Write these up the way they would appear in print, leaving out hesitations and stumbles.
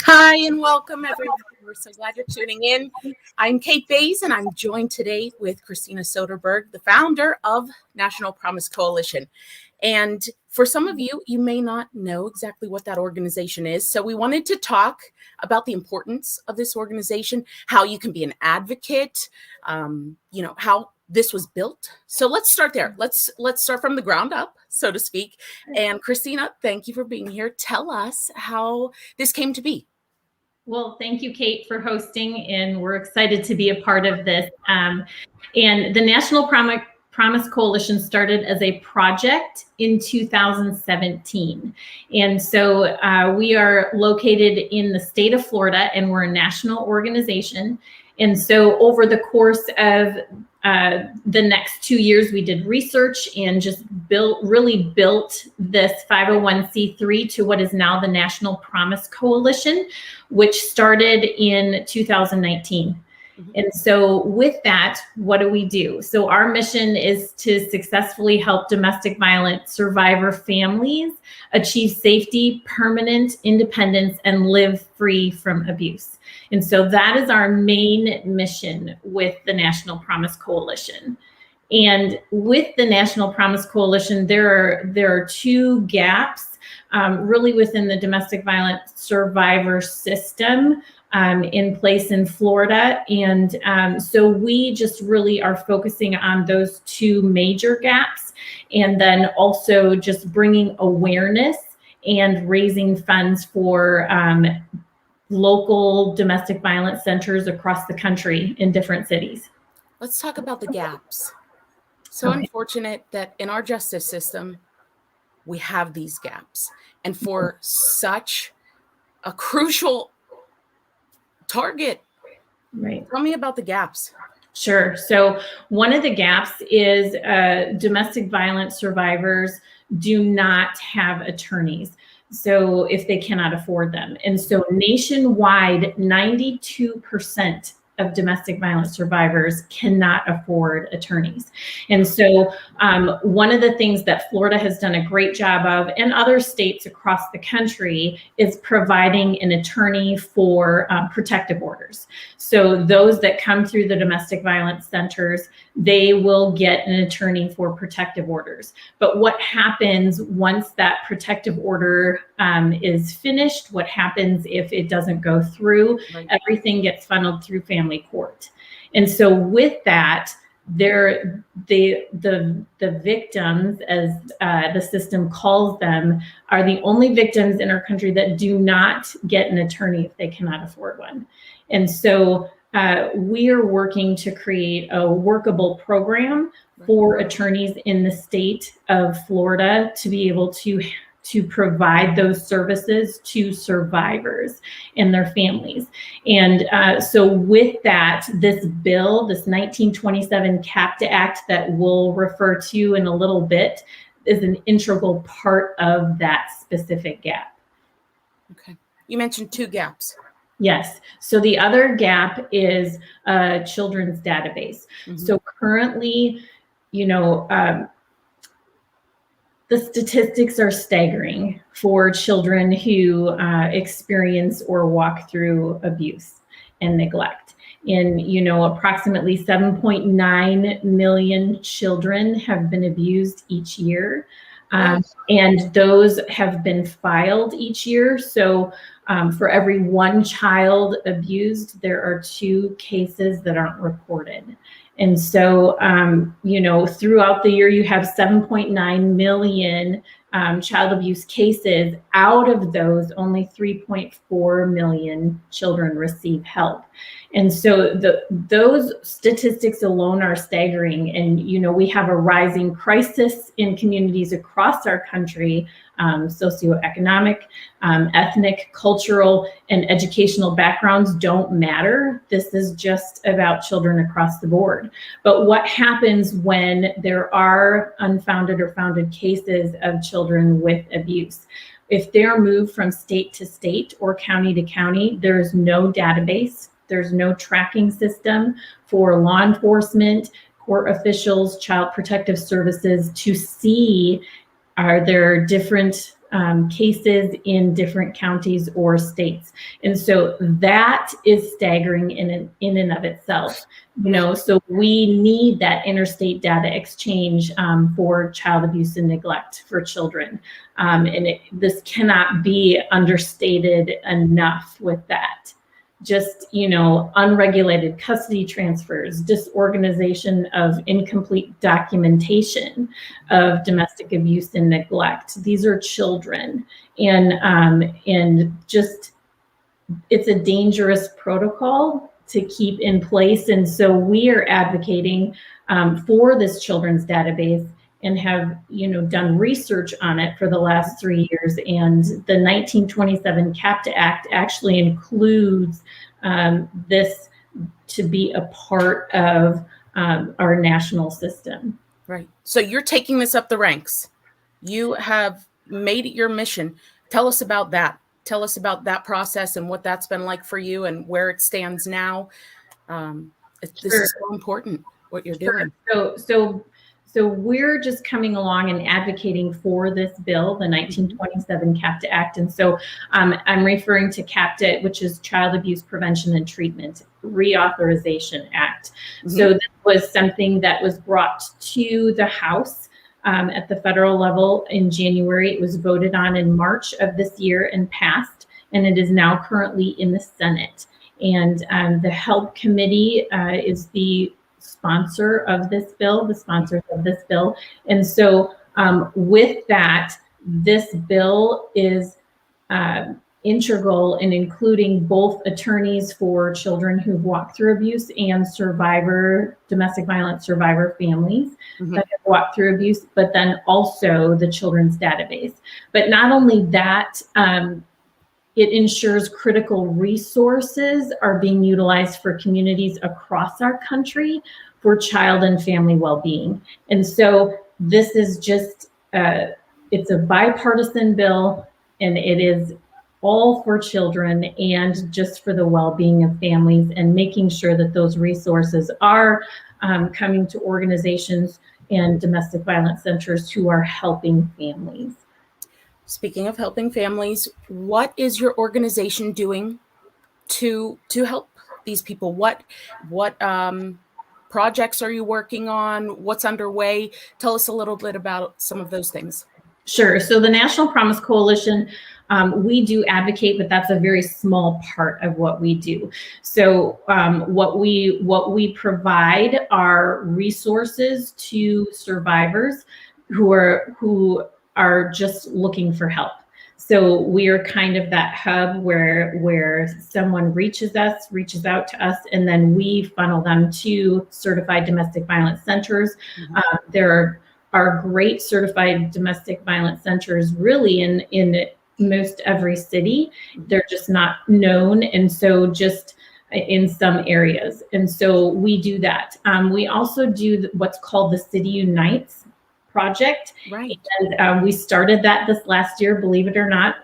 Hi, and welcome everyone. We're so glad you're tuning in. I'm Kate Bays, and I'm joined today with Christina Soderberg, the founder of National Promise Coalition. And for some of you, you may not know exactly what that organization is. So we wanted to talk about the importance of this organization, how you can be an advocate, how this was built. So let's start there. Let's start from the ground up, so to speak. And Christina, thank you for being here. Tell us how this came to be. Well, thank you, Kate, for hosting, and we're excited to be a part of this. And the National Promise Coalition started as a project in 2017. And so we are located in the state of Florida, and we're a national organization. And so over the course of the next 2 years, we did research and just really built this 501c3 to what is now the National Promise Coalition, which started in 2019. And so with that, what do? So our mission is to successfully help domestic violence survivor families achieve safety, permanent independence, and live free from abuse. And so that is our main mission with the National Promise Coalition. And with the National Promise Coalition, there are two gaps really within the domestic violence survivor system in place in Florida. And so we just really are focusing on those two major gaps, and then also just bringing awareness and raising funds for local domestic violence centers across the country in different cities. Let's talk about the gaps. So unfortunate that in our justice system, we have these gaps. And for such a crucial target, right? Tell me about the gaps. Sure. So one of the gaps is domestic violence survivors do not have attorneys, so if they cannot afford them. And so nationwide, 92% of domestic violence survivors cannot afford attorneys. And so one of the things that Florida has done a great job of, and other states across the country, is providing an attorney for protective orders. So those that come through the domestic violence centers, they will get an attorney for protective orders. But what happens once that protective order is finished? What happens if it doesn't go through? Right. Everything gets funneled through family court. And so with that, the victims, as the system calls them, are the only victims in our country that do not get an attorney if they cannot afford one. And so we are working to create a workable program for attorneys in the state of Florida to be able to provide those services to survivors and their families. And so with that, this bill, this 1927 CAPTA Act that we'll refer to in a little bit, is an integral part of that specific gap. Okay. You mentioned two gaps. Yes. So the other gap is a children's database. Mm-hmm. So currently, the statistics are staggering for children who experience or walk through abuse and neglect. And, approximately 7.9 million children have been abused each year. And those have been filed each year. So for every one child abused, there are 2 cases that aren't reported. And so, throughout the year, you have 7.9 million child abuse cases. Out of those, only 3.4 million children receive help. And so those statistics alone are staggering. And, we have a rising crisis in communities across our country, socioeconomic, ethnic, cultural, and educational backgrounds don't matter. This is just about children across the board. But what happens when there are unfounded or founded cases of children with abuse? If they're moved from state to state or county to county, there's no database. There's no tracking system for law enforcement, court officials, child protective services to see, are there different cases in different counties or states. And so that is staggering in and of itself. So we need that interstate data exchange for child abuse and neglect for children. This cannot be understated enough with that. Just, unregulated custody transfers, disorganization of incomplete documentation of domestic abuse and neglect. These are children, and just, it's a dangerous protocol to keep in place. And so we are advocating for this children's database and have, done research on it for the last 3 years. And the 1927 CAPTA Act actually includes this to be a part of our national system. Right. So you're taking this up the ranks. You have made it your mission. Tell us about that. Tell us about that process and what that's been like for you and where it stands now. This is so important, what you're doing. So we're just coming along and advocating for this bill, the 1927 CAPTA Act. And so I'm referring to CAPTA, which is Child Abuse Prevention and Treatment Reauthorization Act. So this was something that was brought to the House at the federal level in January. It was voted on in March of this year and passed, and it is now currently in the Senate. And the HELP Committee is the sponsor of this bill, the sponsors of this bill. And so with that, this bill is integral in including both attorneys for children who've walked through abuse and domestic violence survivor families that have walked through abuse, but then also the children's database. But not only that, it ensures critical resources are being utilized for communities across our country for child and family well-being. And so this is just, it's a bipartisan bill, and it is all for children and just for the well-being of families, and making sure that those resources are coming to organizations and domestic violence centers who are helping families. Speaking of helping families, what is your organization doing to help these people? What projects are you working on? What's underway? Tell us a little bit about some of those things. Sure. So the National Promise Coalition, we do advocate, but that's a very small part of what we do. So what we provide are resources to survivors who are just looking for help. So we are kind of that hub where someone reaches out to us, and then we funnel them to certified domestic violence centers. There are great certified domestic violence centers really in most every city. They're just not known, and so just in some areas. And so we do that. We also do what's called the City Unites project. Right. And we started that this last year, believe it or not.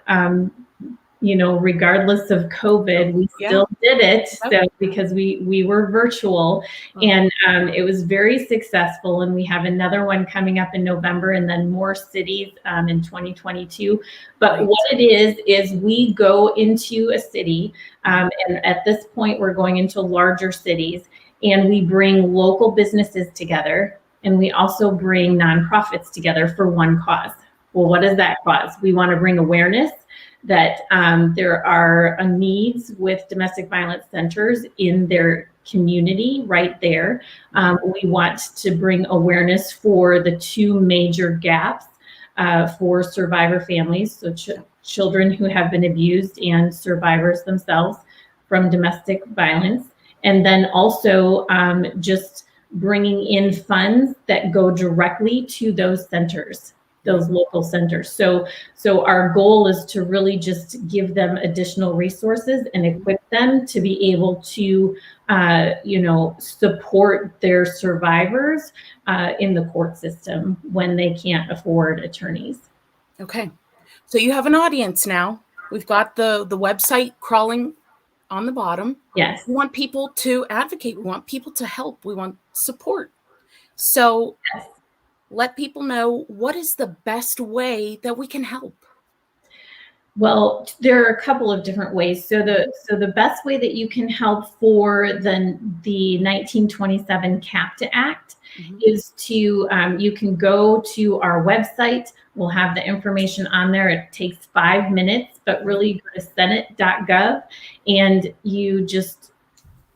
Regardless of COVID, we still did it. So because we were virtual, and it was very successful. And we have another one coming up in November, and then more cities in 2022. But what it is we go into a city, and at this point we're going into larger cities, and we bring local businesses together. And we also bring nonprofits together for one cause. Well, what is that cause? We want to bring awareness that there are needs with domestic violence centers in their community right there. We want to bring awareness for the two major gaps for survivor families, so children who have been abused and survivors themselves from domestic violence. And then also just bringing in funds that go directly to those centers, those local centers. So our goal is to really just give them additional resources and equip them to be able to, support their survivors in the court system when they can't afford attorneys. Okay. So you have an audience now. We've got the website crawling on the bottom. Yes. We want people to advocate. We want people to help. We want support. So let people know, what is the best way that we can help? Well, there are a couple of different ways. So the best way that you can help for the 1927 CAPTA Act is to you can go to our website. We'll have the information on there. It takes 5 minutes, but really go to senate.gov and you just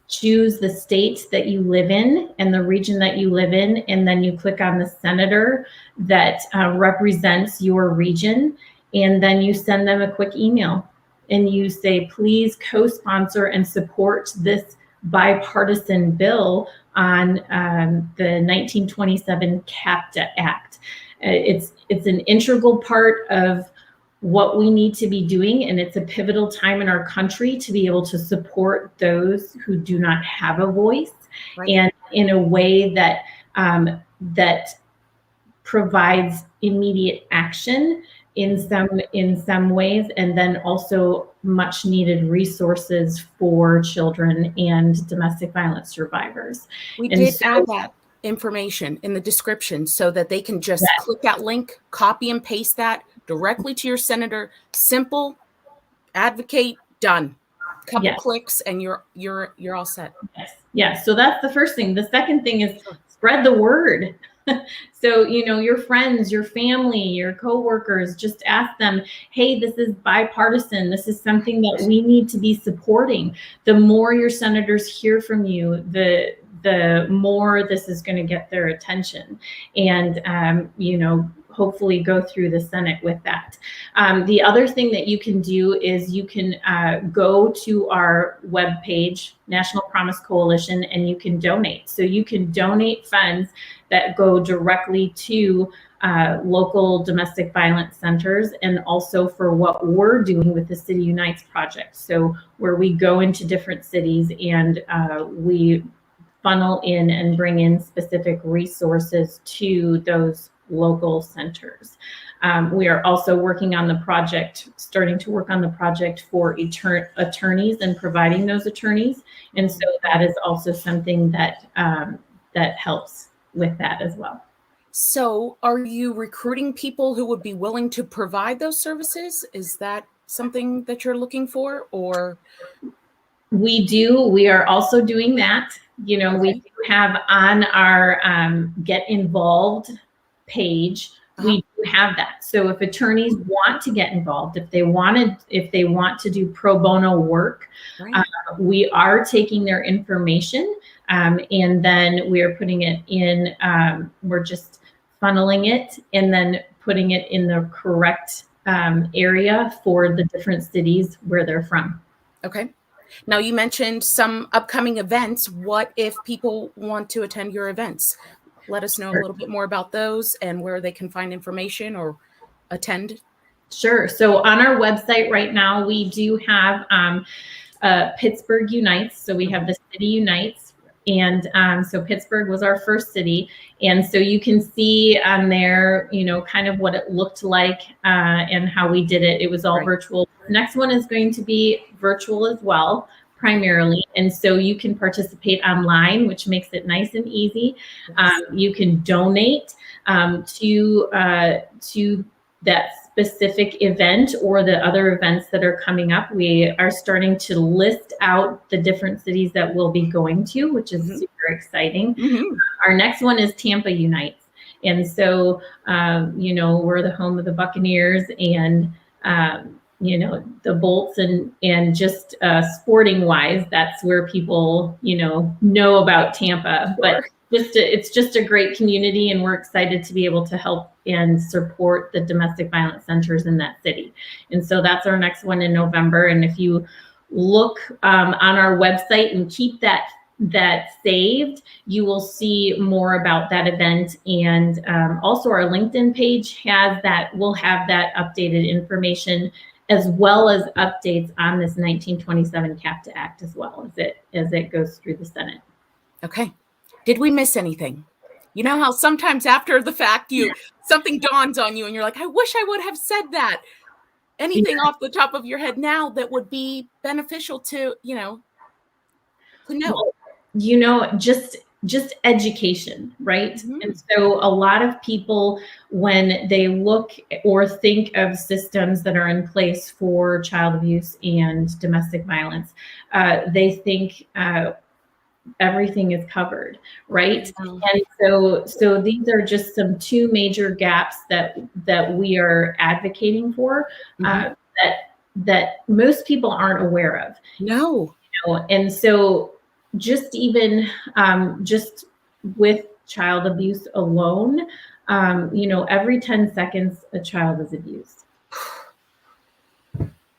choose the state that you live in and the region that you live in, and then you click on the senator that represents your region, and then you send them a quick email and you say, please co-sponsor and support this bipartisan bill on the 1927 CAPTA Act. It's an integral part of what we need to be doing, and it's a pivotal time in our country to be able to support those who do not have a voice, and in a way that that provides immediate action in some ways, and then also much needed resources for children and domestic violence survivors. We did add that information in the description so that they can just click that link, copy and paste that directly to your senator. Simple, advocate, done. Couple clicks and you're all set. Yes. So that's the first thing. The second thing is spread the word. So, your friends, your family, your coworkers, just ask them, hey, this is bipartisan. This is something that we need to be supporting. The more your senators hear from you, the more this is going to get their attention. And, hopefully go through the Senate with that. The other thing that you can do is you can go to our webpage, National Promise Coalition, and you can donate. So you can donate funds that go directly to local domestic violence centers, and also for what we're doing with the City Unites project. So where we go into different cities and we funnel in and bring in specific resources to those local centers. We are also working on the project, starting to work on the project for attorneys and providing those attorneys. And so that is also something that that helps with that as well. So are you recruiting people who would be willing to provide those services? Is that something that you're looking for, or? We do. We are also doing that. We do have on our Get Involved page, we do have that. So if attorneys want to get involved, if they want to do pro bono work, we are taking their information and then we are putting it in, we're just funneling it and then putting it in the correct area for the different cities where they're from. Okay. Now you mentioned some upcoming events. What if people want to attend your events? Let us know a little bit more about those and where they can find information or attend. Sure. So on our website right now, we do have Pittsburgh Unites. So we have the City Unites. And so Pittsburgh was our first city. And so you can see on there, kind of what it looked like and how we did it. It was all virtual. The next one is going to be virtual as well, primarily. And so you can participate online, which makes it nice and easy. You can donate to that specific event or the other events that are coming up. We are starting to list out the different cities that we'll be going to, which is super exciting. Our next one is Tampa Unites. And so, we're the home of the Buccaneers and, the Bolts and just sporting wise, that's where people, know about Tampa. But it's just a great community, and we're excited to be able to help and support the domestic violence centers in that city. And so that's our next one in November. And if you look on our website and keep that saved, you will see more about that event. And also our LinkedIn page will have that updated information, as well as updates on this 1927 CAPTA Act as well as it goes through the Senate. Okay. Did we miss anything? You know how sometimes after the fact, something dawns on you and you're like, I wish I would have said that. Anything off the top of your head now that would be beneficial to know? Well, just just education, right? Mhm. And so a lot of people, when they look or think of systems that are in place for child abuse and domestic violence, they think everything is covered, right? Wow. And so these are just some two major gaps that we are advocating for, Mhm. that most people aren't aware of. No. And so just even just with child abuse alone, every 10 seconds a child is abused.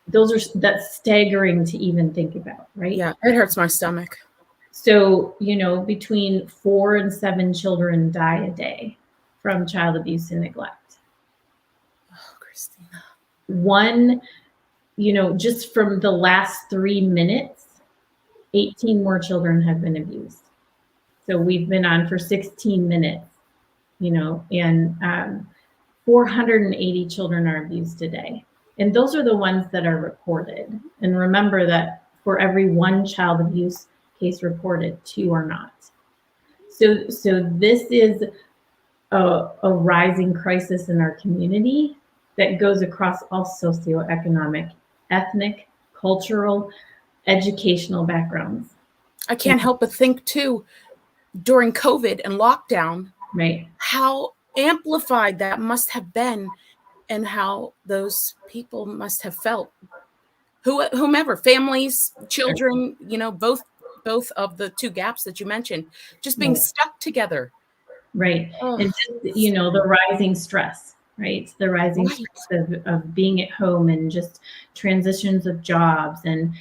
That's staggering to even think about, right? Yeah, it hurts my stomach. So, between 4 and 7 children die a day from child abuse and neglect. Oh, Christina. One, just from the last 3 minutes, 18 more children have been abused. So we've been on for 16 minutes, and 480 children are abused today. And those are the ones that are reported. And remember that for every one child abuse case reported, 2 are not. So this is a rising crisis in our community that goes across all socioeconomic, ethnic, cultural, educational backgrounds. I can't help but think too, during COVID and lockdown, Right. how amplified that must have been and how those people must have felt. Whomever, families, children, both of the two gaps that you mentioned, just being Right. stuck together. Right. Oh, And just, the rising stress, right? The rising right. stress of being at home, and just transitions of jobs, and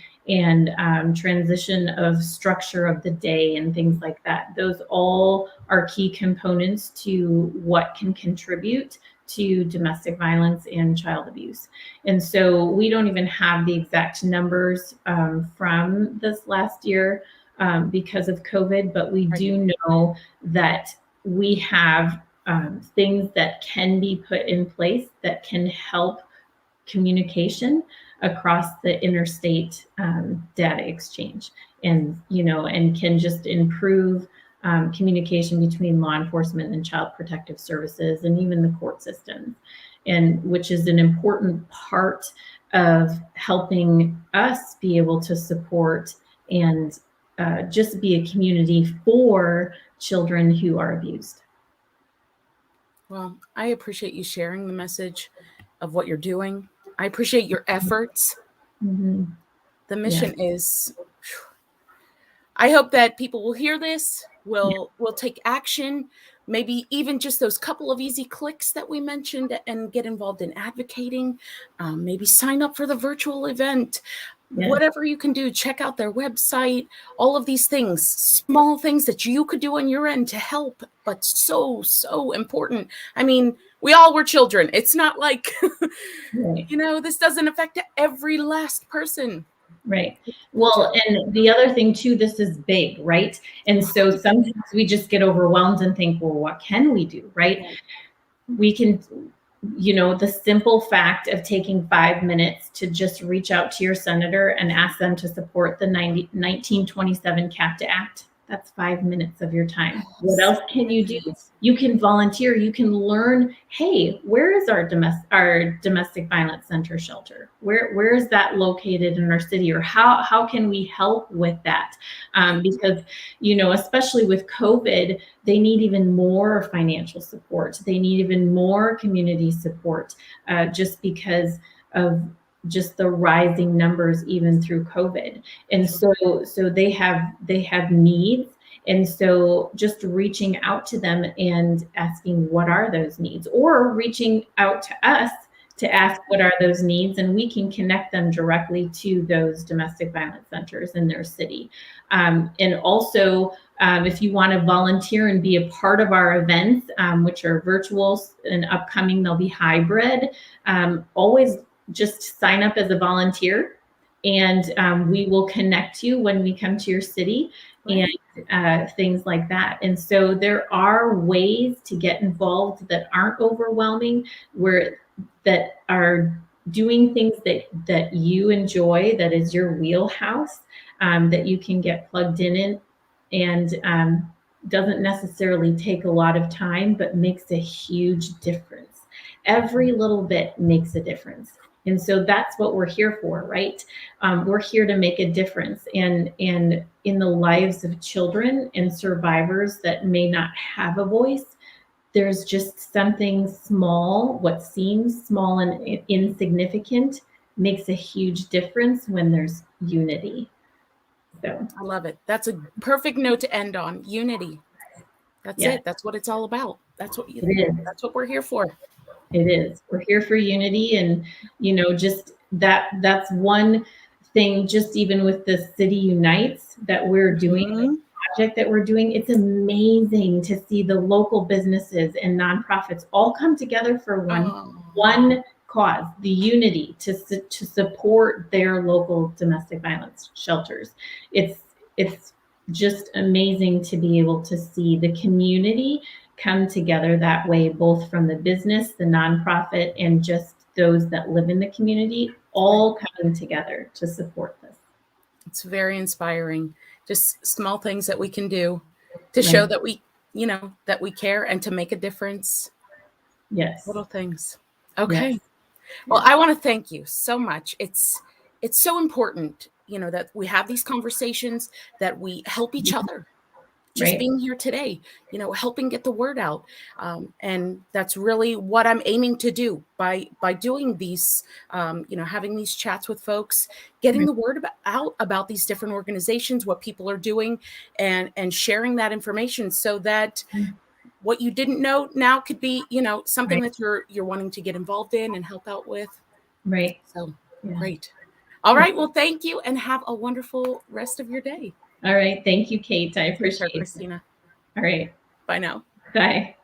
transition of structure of the day and things like that. Those all are key components to what can contribute to domestic violence and child abuse. And so we don't even have the exact numbers from this last year because of COVID, but we do know that we have things that can be put in place that can help communication across the interstate data exchange, and can just improve communication between law enforcement and child protective services, and even the court systems, and which is an important part of helping us be able to support and just be a community for children who are abused. Well, I appreciate you sharing the message of what you're doing. I appreciate your efforts. Mm-hmm. The mission is, I hope that people will hear this, will take action, maybe even just those couple of easy clicks that we mentioned, and get involved in advocating, maybe sign up for the virtual event. Yes. Whatever you can do, check out their website, all of these things, small things that you could do on your end to help, but so, so important. I mean, we all were children. It's not like, Right. This doesn't affect every last person. Right. Well, and the other thing too, this is big, right? And so sometimes we just get overwhelmed and think, well, what can we do, right? We can, the simple fact of taking 5 minutes to just reach out to your senator and ask them to support the 1927 CAPTA Act. That's 5 minutes of your time. What else can you do? You can volunteer. You can learn, hey, where is our domestic violence center shelter? Where is that located in our city? Or how can we help with that? Because, especially with COVID, they need even more financial support. They need even more community support just because of just the rising numbers even through COVID. And so they have needs. And so just reaching out to them and asking what are those needs, or reaching out to us to ask what are those needs, and we can connect them directly to those domestic violence centers in their city. And also, if you want to volunteer and be a part of our events, which are virtual and upcoming, they'll be hybrid, always just sign up as a volunteer, and we will connect you when we come to your city, and things like that. And so there are ways to get involved that aren't overwhelming, that are doing things that you enjoy, that is your wheelhouse, that you can get plugged in, and doesn't necessarily take a lot of time, but makes a huge difference. Every little bit makes a difference. And so that's what we're here for, right? We're here to make a difference and in the lives of children and survivors that may not have a voice. There's just something small, what seems small and insignificant makes a huge difference when there's unity. So I love it. That's a perfect note to end on. Unity. That's yeah, it. That's what it's all about. That's what it that's what we're here for. It is. We're here for unity, and just that's one thing. Just even with the City Unites that we're doing, the project that we're doing, it's amazing to see the local businesses and nonprofits all come together for one cause, the unity to support their local domestic violence shelters. It's just amazing to be able to see the community come together that way, both from the business, the nonprofit, and just those that live in the community, all coming together to support this. It's very inspiring. Just small things that we can do to show that we, that we care and to make a difference. Yes. Little things. Okay. Yes. Well, I want to thank you so much. It's so important, that we have these conversations, that we help each other. Just being here today, helping get the word out. And that's really what I'm aiming to do by doing these, having these chats with folks, getting the word out about these different organizations, what people are doing, and sharing that information so that what you didn't know now could be, something that you're wanting to get involved in and help out with. Right. So great. All right. Well, thank you and have a wonderful rest of your day. All right. Thank you, Kate. I appreciate it. Christina. All right. Bye now. Bye.